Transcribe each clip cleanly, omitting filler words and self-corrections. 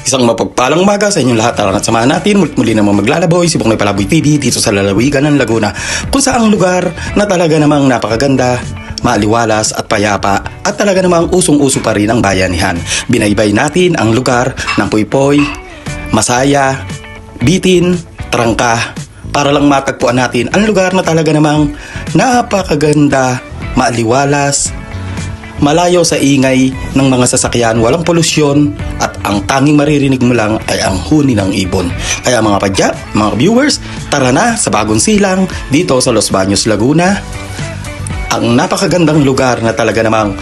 Isang mapagpalang umaga sa inyong lahat. Tara at samahan natin muli naman maglalaboy si Buknoy Palaboy TV dito sa lalawigan ng Laguna, kung saang lugar na talaga namang napakaganda, maaliwalas at payapa, at talaga namang usong-uso pa rin ang bayanihan. Binaybay natin ang lugar ng Puypoy, Masaya, Bitin, Trangka, para lang matagpuan natin ang lugar na talaga namang napakaganda, maaliwalas, malayo sa ingay ng mga sasakyan, walang polusyon, at ang tanging maririnig mo lang ay ang huni ng ibon. Kaya mga padya, mga viewers, tara na sa bagong silang dito sa Los Baños, Laguna. Ang napakagandang lugar na talaga namang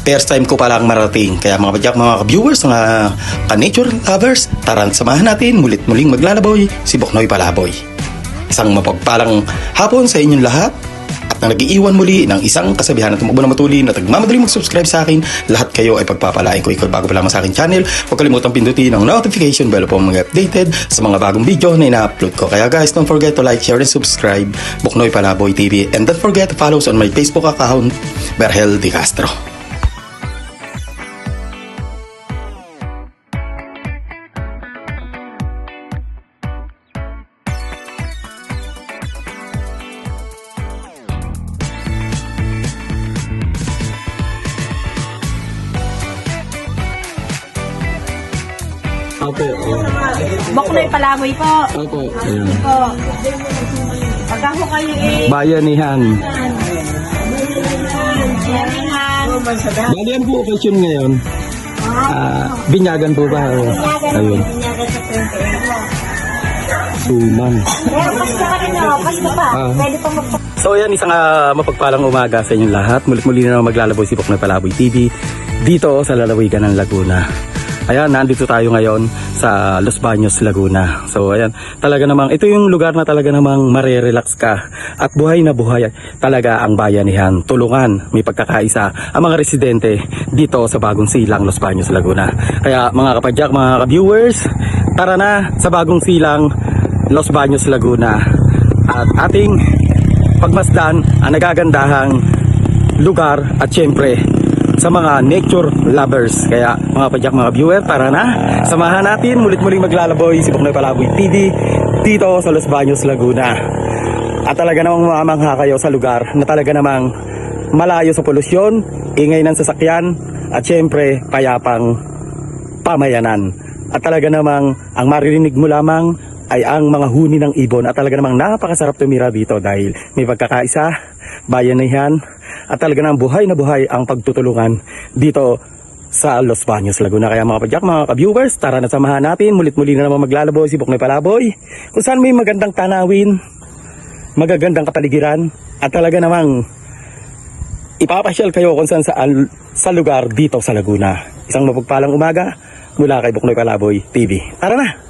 first time ko palang marating. Kaya mga padya, mga viewers, mga ka-nature lovers, tara samahan natin muling maglalaboy si Buknoy Palaboy. Isang mapagpalang hapon sa inyong lahat, at na nag-iiwan muli ng isang kasabihan at tumakbo na matulin at nagmamadali mag-subscribe sa akin. Lahat kayo ay pagpapalain ko. Ikaw bago pa lamang sa akin channel, huwag kalimutang pindutin ang notification bell po mga updated sa mga bagong video na ina-upload ko. Kaya guys, don't forget to like, share, and subscribe Buknoy Palaboy TV, and don't forget to follow us on my Facebook account, Berhel De Castro. Opo. Buknoy Palaboy po. Opo. Ayan. Po. Pagka ho kayo Bayanihan. Yaringan. Bali yan po occasion ngayon. Binyagan po ba? Ayun. Binyagan sa 28. Suman. Pero pasto pa rin o. Pasto pa. Pwede pa mag... So yan, isang mapagpalang umaga sa inyong lahat. Muli na naman maglalaboy si Buknoy Palaboy TV dito sa lalawigan ng Laguna. Ayan, nandito tayo ngayon sa Los Baños, Laguna. So ayan, talaga namang ito yung lugar na talaga namang marerelax ka at buhay na buhay talaga ang bayanihan. Tulungan, may pagkakaisa ang mga residente dito sa bagong silang Los Baños, Laguna. Kaya mga kapadyak, mga ka-viewers, tara na sa bagong silang Los Baños, Laguna at ating pagmasdan ang nagagandahang lugar at syempre sa mga nature lovers. Kaya mga padyak, mga viewer, tara na, samahan natin muling maglalaboy si Buknoy Palaboy TV dito sa Los Baños, Laguna. At talaga namang mamangha kayo sa lugar na talaga namang malayo sa polusyon, ingay ng sasakyan, at syempre payapang pamayanan. At talaga namang ang maririnig mo lamang ay ang mga huni ng ibon, at talaga namang napakasarap tumira dito dahil may pagkakaisa, bayanihan, at talaga namang buhay na buhay ang pagtutulungan dito sa Los Baños, Laguna. Kaya mga padyak, mga ka-viewers, tara na samahan natin muli na naman maglalaboy si Buknoy Palaboy kung saan may magandang tanawin, magagandang kapaligiran, at talaga namang ipapasyal kayo kung saan sa lugar dito sa Laguna. Isang mapagpalang umaga mula kay Buknoy Palaboy TV. Tara na!